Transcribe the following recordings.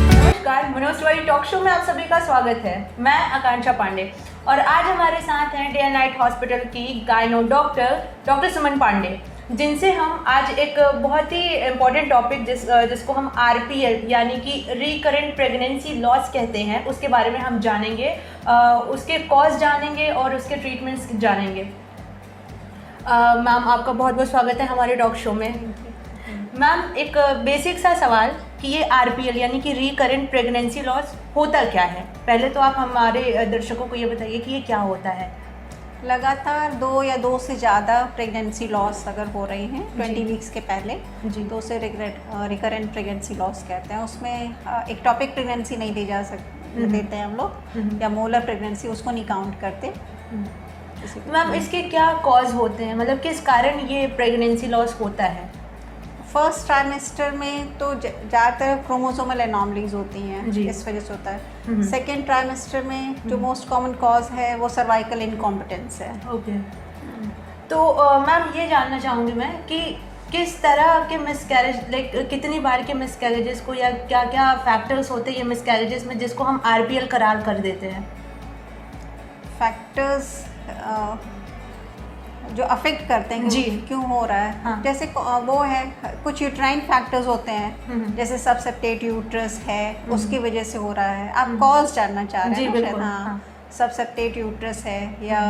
नमस्कार, Manoj Tiwari talk show में आप सभी का स्वागत है। मैं आकांक्षा पांडे और आज हमारे साथ हैं डे एंड नाइट हॉस्पिटल की गायनो डॉक्टर सुमन पांडे, जिनसे हम आज एक बहुत ही इम्पोर्टेंट टॉपिक जिसको हम RPL यानी कि रिकरेंट प्रेगनेंसी लॉस कहते हैं, उसके बारे में हम जानेंगे, उसके कॉज जानेंगे और उसके ट्रीटमेंट्स जानेंगे। मैम, आपका बहुत बहुत स्वागत है हमारे टॉक शो में। मैम, एक बेसिक सा सवाल कि ये RPL यानी कि रिकरेंट प्रेगनेंसी लॉस होता क्या है? पहले तो आप हमारे दर्शकों को ये बताइए कि ये क्या होता है। लगातार 2 या 2 से ज़्यादा प्रेगनेंसी लॉस अगर हो रही हैं 20 वीक्स के पहले जी, तो उसे रिकरेंट प्रेगनेंसी लॉस कहते हैं। उसमें एक टॉपिक प्रेगनेंसी नहीं दी जा देते हैं हम लोग, या मोलर प्रेगनेंसी उसको नहीं काउंट करते। मैम, इसके क्या कॉज होते हैं, मतलब किस कारण ये प्रेगनेंसी लॉस होता है? फर्स्ट ट्राइमेस्टर में तो ज़्यादातर क्रोमोसोमल एनॉमलीज होती हैं, इस वजह से होता है। सेकेंड ट्राइमेस्टर में जो मोस्ट कॉमन कॉज है वो सर्वाइकल इनकॉम्पिटेंस है। ओके, तो मैम ये जानना चाहूँगी मैं कि किस तरह के मिसकैरेज, लाइक कितनी बार के मिसकैरेजेस को या क्या क्या फैक्टर्स होते हैं ये मिसकैरेजेस में जिसको हम RPL करार कर देते हैं? फैक्टर्स जो अफेक्ट करते हैं जी, क्यों हो रहा है। हाँ। जैसे वो है, कुछ यूट्राइन फैक्टर्स होते हैं, जैसे सबसेप्टेट यूट्रस है, उसकी वजह से हो रहा है। आप कॉज जानना चाह रहे हैं? बिल्कुल, हाँ, सबसेप्टेट यूट्रस है, या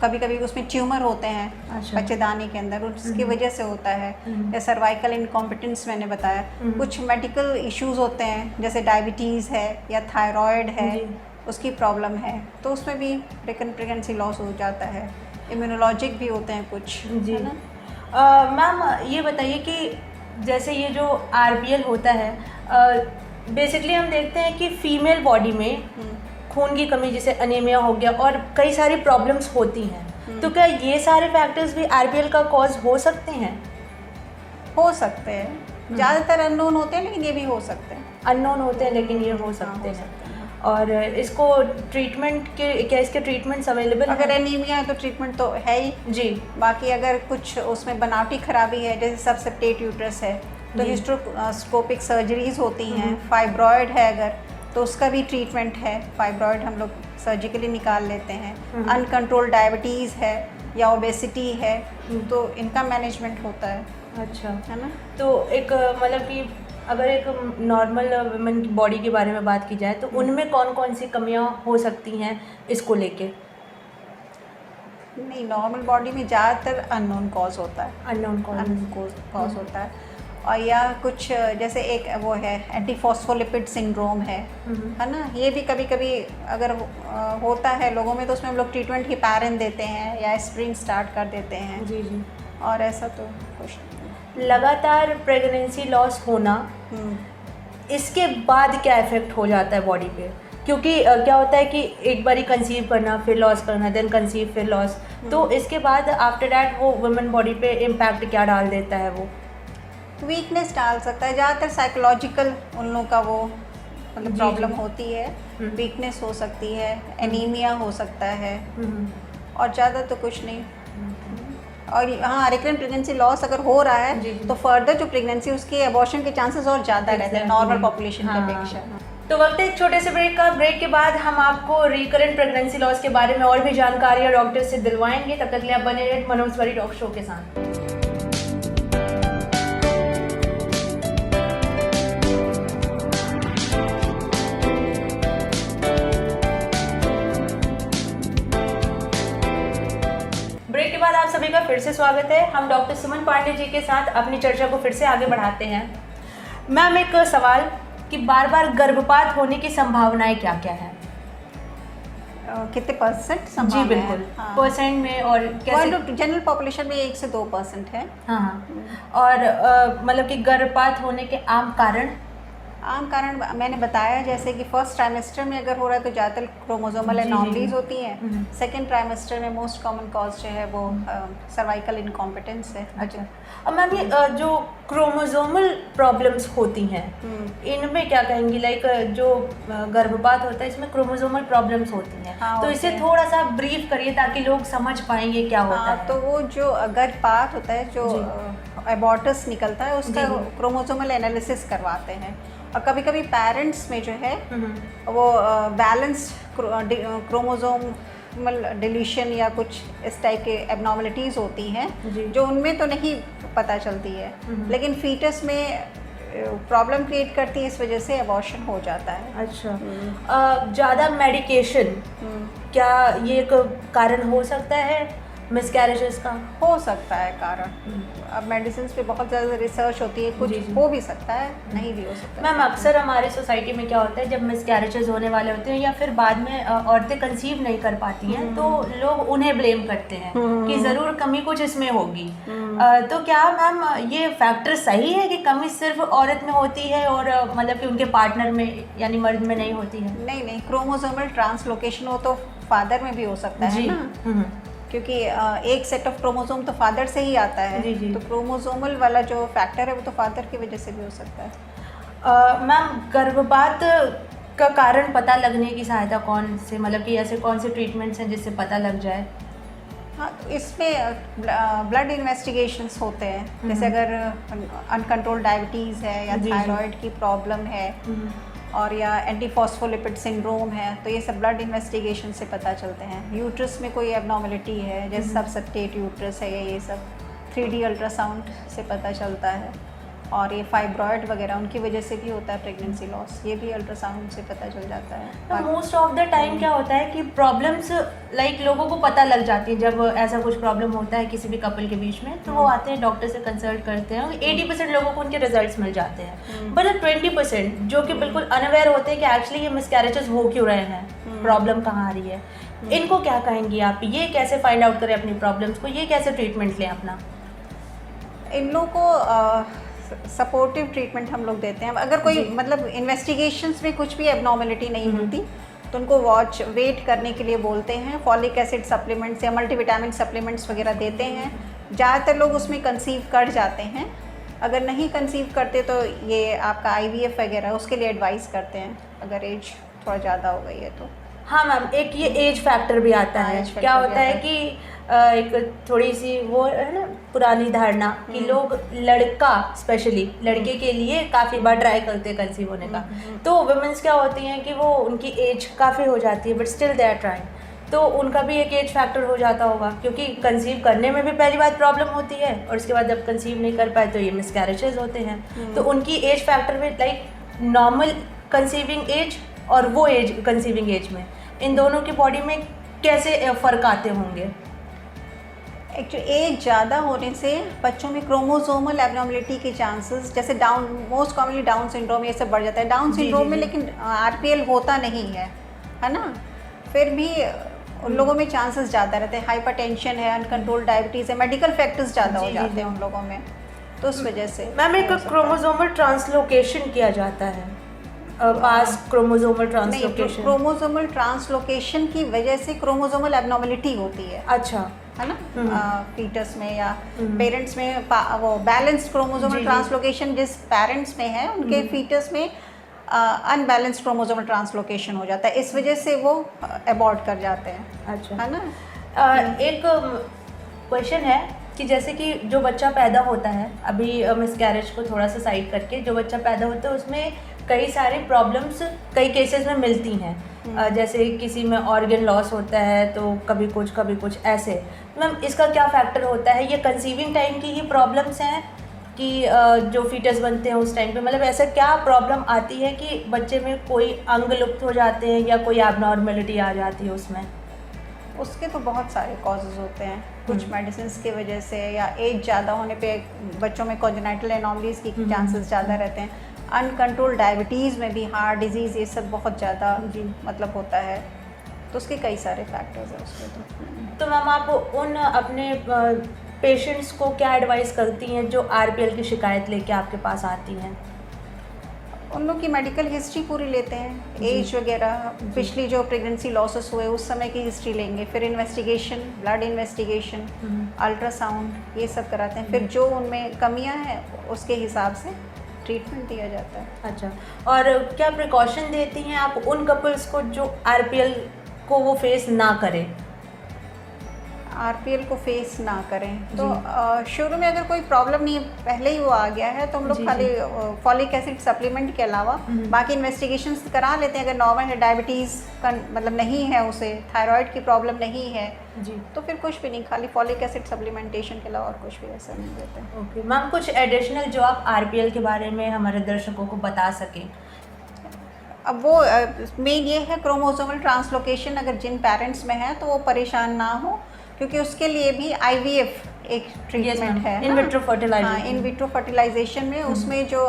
कभी कभी उसमें ट्यूमर होते हैं बच्चेदानी के अंदर, उसकी वजह से होता है। या सर्वाइकल इनकॉम्पिटेंस मैंने बताया। कुछ मेडिकल इश्यूज होते हैं, जैसे डायबिटीज़ है या थायराइड है, उसकी प्रॉब्लम है, तो उसमें भी रिकरेंट प्रेगनेंसी लॉस हो जाता है। इम्यूनोलॉजिक भी होते हैं कुछ, जी। है ना। मैम, ये बताइए कि जैसे ये जो RPL होता है, बेसिकली हम देखते हैं कि फीमेल बॉडी में खून की कमी, जैसे अनीमिया हो गया, और कई सारी प्रॉब्लम्स होती हैं, तो क्या ये सारे फैक्टर्स भी RPL का कॉज हो सकते हैं? हो सकते हैं, ज़्यादातर अननोन होते हैं, लेकिन ये भी हो सकते हैं। अननोन होते हैं लेकिन ये हो सकते हैं। और इसको ट्रीटमेंट के, क्या इसके ट्रीटमेंट्स अवेलेबल हैं? अगर एनीमिया है तो ट्रीटमेंट तो है ही जी। बाकी अगर कुछ उसमें बनावटी खराबी है, जैसे सबसेप्टेट यूट्रस है, तो हिस्ट्रोस्कोपिक सर्जरीज होती हैं। फाइब्रॉयड है अगर, तो उसका भी ट्रीटमेंट है। फाइब्रॉयड हम लोग सर्जिकली निकाल लेते हैं। अनकंट्रोल डायबिटीज़ है या ओबेसिटी है, तो इनका मैनेजमेंट होता है। अच्छा, है ना। तो एक मतलब कि अगर एक नॉर्मल वुमेन की बॉडी के बारे में बात की जाए तो उनमें कौन कौन सी कमियां हो सकती हैं इसको लेके? नहीं, नॉर्मल बॉडी में ज़्यादातर अननोन कॉज होता है। अननोन कॉज होता है। और या कुछ जैसे एक वो है एंटीफॉस्फोलिपिड सिंड्रोम है ना। ये भी कभी कभी अगर होता है लोगों में, तो उसमें हम लोग ट्रीटमेंट हिपैरिन देते हैं या एस्पिरिन स्टार्ट कर देते हैं। जी जी। और ऐसा तो कुछ लगातार प्रेगनेंसी लॉस होना, इसके बाद क्या इफेक्ट हो जाता है बॉडी पे? क्योंकि क्या होता है कि एक बारी कंसीव करना, फिर लॉस करना, देन कंसीव, फिर लॉस, तो इसके बाद आफ्टर डैट वो वुमेन बॉडी पे इम्पैक्ट क्या डाल देता है? वो वीकनेस डाल सकता है। ज़्यादातर साइकोलॉजिकल उन लोगों का वो मतलब प्रॉब्लम होती है। वीकनेस हो सकती है, एनीमिया हो सकता है, और ज़्यादा तो कुछ नहीं। और हाँ, रिकरेंट प्रेगनेंसी लॉस अगर हो रहा है तो फर्दर जो प्रेगनेंसी, उसके अबॉर्शन के चांसेस और ज़्यादा रहते हैं नॉर्मल पॉपुलेशन की अपेक्षा। तो वक्त है एक छोटे से ब्रेक का। ब्रेक के बाद हम आपको रिकरेंट प्रेगनेंसी लॉस के बारे में और भी जानकारी डॉक्टर से दिलवाएंगे। तब तक के लिए आप बने रहिए मनोज तिवारी टॉक शो के साथ। ब्रेक के बाद आप सभी का फिर से स्वागत है। हम डॉक्टर सुमन पांडे जी के साथ अपनी चर्चा को फिर से आगे बढ़ाते हैं। मैम, एक सवाल कि बार बार गर्भपात होने की संभावनाएं क्या क्या है? कितने परसेंट जी संभावना बिल्कुल, है? हाँ। परसेंट में और कैसे? जनरल पॉपुलेशन में 1 से 2% है। हाँ हाँ। और मतलब कि गर्भपात होने के आम कारण? आम कारण मैंने बताया, जैसे कि फर्स्ट ट्राइमेस्टर में अगर हो रहा है तो ज़्यादातर क्रोमोसोमल एनॉमलीज होती हैं। सेकंड ट्राइमेस्टर में मोस्ट कॉमन कॉज जो है वो सर्वाइकल इनकॉम्पिटेंस है। अच्छा, अब मैम ये जो क्रोमोसोमल प्रॉब्लम्स होती हैं इनमें क्या कहेंगी, लाइक जो गर्भपात होता है इसमें क्रोमोसोमल प्रॉब्लम्स होती हैं, हाँ, तो इसे थोड़ा सा ब्रीफ करिए ताकि लोग समझ पाएंगे क्या होता है। तो वो जो गर्भपात होता है, जो एबॉर्टस निकलता है, उसका क्रोमोसोमल एनालिसिस करवाते हैं। और कभी कभी पेरेंट्स में जो है वो बैलेंस क्रोमोसोमल डिलीशन या कुछ इस टाइप के एबनॉर्मलिटीज़ होती हैं जो उनमें तो नहीं पता चलती है, लेकिन फीटस में प्रॉब्लम क्रिएट करती है, इस वजह से अबॉर्शन हो जाता है। अच्छा, ज़्यादा मेडिकेशन क्या ये एक कारण हो सकता है मिसकैरेजेस का? हो सकता है कारण। अब मेडिसिन पे बहुत ज़्यादा रिसर्च होती है, कुछ हो भी सकता है, नहीं भी हो सकता है। मैम अक्सर हमारे सोसाइटी में क्या होता है, जब मिसकैरेजेस होने वाले होते हैं या फिर बाद में औरतें कंसीव नहीं कर पाती हैं तो लोग उन्हें ब्लेम करते हैं कि ज़रूर कमी कुछ इसमें होगी। तो क्या मैम ये फैक्टर सही है कि कमी सिर्फ औरत में होती है और मतलब कि उनके पार्टनर में यानी मर्द में नहीं होती है? नहीं, क्रोमोसोमल ट्रांसलोकेशन हो तो फादर में भी हो सकता है ना, क्योंकि एक सेट ऑफ क्रोमोसोम तो फादर से ही आता है। तो क्रोमोसोमल वाला जो फैक्टर है वो तो फादर की वजह से भी हो सकता है। मैम गर्भपात का कारण पता लगने की सहायता कौन से, मतलब कि ऐसे कौन से ट्रीटमेंट्स हैं जिससे पता लग जाए? हाँ, तो इसमें ब्लड इन्वेस्टिगेशंस होते हैं, जैसे अगर अनकंट्रोल डायबिटीज़ है या थायराइड की प्रॉब्लम है और या एंटीफॉस्फोलिपिड सिंड्रोम है, तो ये सब ब्लड इन्वेस्टिगेशन से पता चलते हैं। यूट्रस में कोई एबनॉर्मलिटी है, जैसे सबसेप्टेट यूट्रस है, ये सब 3D अल्ट्रासाउंड से पता चलता है। और ये फाइब्रॉयड वगैरह उनकी वजह से भी होता है प्रेगनेंसी लॉस, ये भी अल्ट्रासाउंड से पता चल जाता है। तो मोस्ट ऑफ द टाइम क्या होता है कि प्रॉब्लम्स लाइक लोगों को पता लग जाती है जब ऐसा कुछ प्रॉब्लम होता है किसी भी कपल के बीच में, तो वो आते हैं डॉक्टर से कंसल्ट करते हैं। 80% लोगों को उनके रिजल्ट्स मिल जाते हैं, बट 20% जो कि बिल्कुल अनअवेयर होते हैं कि एक्चुअली ये मिसकैरेजेस हो क्यों रहे हैं, प्रॉब्लम कहाँ आ रही है, इनको क्या कहेंगी आप? ये कैसे फाइंड आउट करें अपनी प्रॉब्लम्स को, ये कैसे ट्रीटमेंट लें अपना? इन लोगों को सपोर्टिव ट्रीटमेंट हम लोग देते हैं। अगर कोई मतलब इन्वेस्टिगेशंस में कुछ भी एबनॉर्मलिटी नहीं होती तो उनको वेट करने के लिए बोलते हैं। फॉलिक एसिड सप्लीमेंट्स या मल्टीविटामिन सप्लीमेंट्स वगैरह देते हैं। ज़्यादातर लोग उसमें कंसीव कर जाते हैं। अगर नहीं कंसीव करते तो ये आपका IVF वगैरह उसके लिए एडवाइस करते हैं, अगर एज थोड़ा ज़्यादा हो गई है तो। हाँ मैम, एक ये एज फैक्टर भी आता है। क्या होता है कि एक थोड़ी सी वो है ना पुरानी धारणा कि लोग लड़का स्पेशली लड़के के लिए काफ़ी बार ट्राई करते हैं कंसीव होने का, तो वुमेन्स क्या होती हैं कि वो उनकी एज काफ़ी हो जाती है but still they are trying, तो उनका भी एक एज फैक्टर हो जाता होगा, क्योंकि कंसीव करने में भी पहली बात प्रॉब्लम होती है और उसके बाद जब कंसीव नहीं कर पाए तो ये मिसकैरेजेस होते हैं। तो उनकी एज फैक्टर में लाइक नॉर्मल कंसीविंग एज और वो एज कंसीविंग एज में इन दोनों की बॉडी में कैसे फ़र्क आते होंगे? एक्चुअली एज ज़्यादा होने से बच्चों में क्रोमोसोमल एबनॉर्मलिटी के चांसेस, जैसे मोस्ट कॉमनली डाउन सिंड्रोम ये सब बढ़ जाता है डाउन सिंड्रोम में, लेकिन RPL होता नहीं है ना, फिर भी उन लोगों में चांसेस ज़्यादा रहते हैं। हाइपरटेंशन है, अनकंट्रोल डायबिटीज़ है, मेडिकल फैक्टर्स ज़्यादा हो जाते हैं उन लोगों में, तो उस वजह से। मैम एक क्रोमोसोमल ट्रांसलोकेशन किया जाता है, पास क्रोमोसोमल ट्रांसलोकेशन। क्रोमोसोमल ट्रांसलोकेशन की वजह से क्रोमोसोमल एबनॉर्मलिटी होती है। अच्छा, है ना, फीटस में या पेरेंट्स में वो बैलेंस्ड क्रोमोसोमल ट्रांसलोकेशन जिस पेरेंट्स में है उनके फीटस में अनबैलेंस्ड क्रोमोसोमल ट्रांसलोकेशन हो जाता है, इस वजह से वो अबॉर्ट कर जाते हैं। अच्छा, है ना। एक क्वेश्चन है कि जैसे कि जो बच्चा पैदा होता है, अभी मिसकैरेज को थोड़ा सा साइड करके, जो बच्चा पैदा होता है उसमें कई सारी प्रॉब्लम्स कई केसेस में मिलती हैं, जैसे किसी में ऑर्गन लॉस होता है तो कभी कुछ ऐसे। मैम इसका क्या फैक्टर होता है? ये कंसीविंग टाइम की ही प्रॉब्लम्स हैं कि जो फीटस बनते हैं उस टाइम पे, मतलब ऐसा क्या प्रॉब्लम आती है कि बच्चे में कोई अंग लुप्त हो जाते हैं या कोई एबनॉर्मलिटी आ जाती है उसमें? उसके तो बहुत सारे कॉजेज़ होते हैं, कुछ मेडिसिन्स की वजह से या एज ज़्यादा होने पे बच्चों में कॉन्जेनिटल एनॉमलीज की चांसेस ज़्यादा रहते हैं। अनकंट्रोल डायबिटीज़ में भी हार्ट डिजीज़ ये सब बहुत ज़्यादा मतलब होता है, तो उसके कई सारे फैक्टर्स हैं उसके। तो मैम आप उन अपने पेशेंट्स को क्या एडवाइस करती हैं जो RPL की शिकायत लेके आपके पास आती हैं? उन लोग की मेडिकल हिस्ट्री पूरी लेते हैं, एज वगैरह, पिछली जो प्रेगनेंसी लॉसेस हुए उस समय की हिस्ट्री लेंगे, फिर इन्वेस्टिगेशन, ब्लड इन्वेस्टिगेशन, अल्ट्रासाउंड, ये सब कराते हैं। फिर जो उनमें कमियां हैं उसके हिसाब से ट्रीटमेंट दिया जाता है। अच्छा, और क्या प्रिकॉशन देती हैं आप उन कपल्स को जो आरपीएल को वो फेस ना करें? आरपीएल को फेस ना करें तो शुरू में अगर कोई प्रॉब्लम नहीं है, पहले ही वो आ गया है, तो हम लोग खाली फॉलिक एसिड सप्लीमेंट के अलावा बाकी इन्वेस्टिगेशंस करा लेते हैं। अगर नॉर्मल है, डायबिटीज़ का मतलब नहीं है, उसे थायराइड की प्रॉब्लम नहीं है जी, तो फिर कुछ भी नहीं, खाली फॉलिक एसिड सप्लीमेंटेशन के अलावा और कुछ भी ऐसा नहीं देते हैं। ओके मैम, कुछ एडिशनल जो आप आरपीएल के बारे में हमारे दर्शकों को बता सकें? अब वो मेन ये है क्रोमोसोमल ट्रांसलोकेशन, अगर जिन पेरेंट्स में है तो वो परेशान ना हो, क्योंकि उसके लिए भी आईवीएफ एक ट्रीटमेंट है, इन विट्रो हाँ, फर्टिलाइजेशन। इन विट्रो फर्टिलाइजेशन में उसमें जो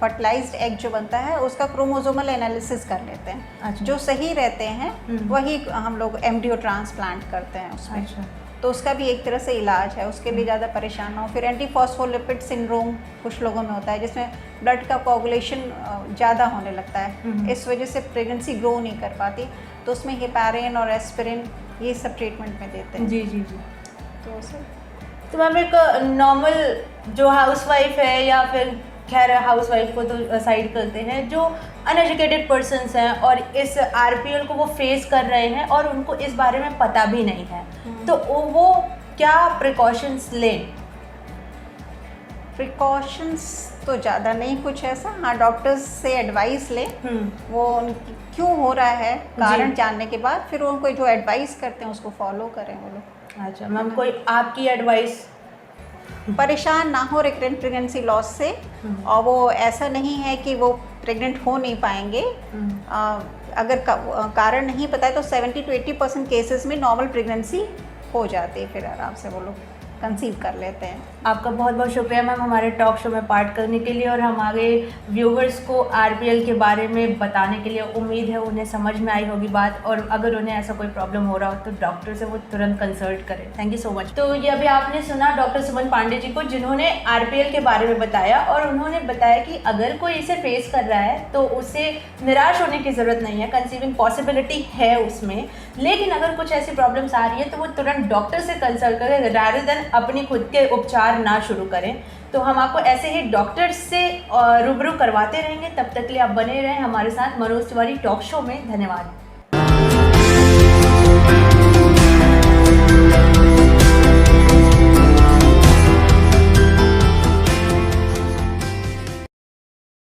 फर्टिलाइज्ड एग जो बनता है उसका क्रोमोसोमल एनालिसिस कर लेते हैं। अच्छा। जो सही रहते हैं वही हम लोग एम्ब्रियो ट्रांसप्लांट करते हैं उसमें। अच्छा। तो उसका भी एक तरह से इलाज है, उसके लिए ज़्यादा परेशान ना हो। फिर एंटीफॉस्फोलिपिड सिंड्रोम कुछ लोगों में होता है, जिसमें ब्लड का कोगुलेशन ज़्यादा होने लगता है, इस वजह से प्रेगनेंसी ग्रो नहीं कर पाती, तो उसमें हेपारिन और एस्पिरिन ये सब ट्रीटमेंट में देते हैं। जी जी जी। तो सर तो मैम, एक नॉर्मल जो हाउसवाइफ है, या फिर खैर हाउसवाइफ को तो साइड करते हैं, जो अनएजुकेटेड पर्सन्स हैं और इस आरपीएल को वो फेस कर रहे हैं और उनको इस बारे में पता भी नहीं है, तो वो क्या प्रिकॉशंस लें? प्रिकॉशंस तो ज़्यादा नहीं कुछ ऐसा, हाँ डॉक्टर्स से एडवाइस लें, वो उनकी क्यों हो रहा है कारण जानने के बाद फिर उनको जो एडवाइस करते हैं उसको फॉलो करें वो लोग। अच्छा मैम, कोई आपकी एडवाइस? परेशान ना हो रिकरेंट प्रेगनेंसी लॉस से, और वो ऐसा नहीं है कि वो प्रेग्नेंट हो नहीं पाएंगे। अगर कारण नहीं पता है तो 70 to 80% केसेस में नॉर्मल प्रेगनेंसी हो जाती है, फिर आराम से वो लोग कंसीव कर लेते हैं। आपका बहुत बहुत शुक्रिया मैम हमारे टॉक शो में पार्ट करने के लिए, और हम आगे व्यूवर्स को आरपीएल के बारे में बताने के लिए। उम्मीद है उन्हें समझ में आई होगी बात, और अगर उन्हें ऐसा कोई प्रॉब्लम हो रहा हो तो डॉक्टर से वो तुरंत कंसल्ट करें। Thank you so much. तो ये अभी आपने सुना डॉक्टर सुमन पांडे जी को, जिन्होंने आरपीएल के बारे में बताया, और उन्होंने बताया कि अगर कोई इसे फेस कर रहा है तो उसे निराश होने की ज़रूरत नहीं है, कंसीविंग पॉसिबिलिटी है उसमें, लेकिन अगर कुछ ऐसी प्रॉब्लम्स आ रही है तो वो तुरंत डॉक्टर से कंसल्ट करें, रादर देन अपनी खुद के उपचार ना शुरू करें। तो हम आपको ऐसे ही डॉक्टर्स से रूबरू करवाते रहेंगे। तब तक के लिए आप बने रहें हमारे साथ मनोज तिवारी टॉक शो में। धन्यवाद।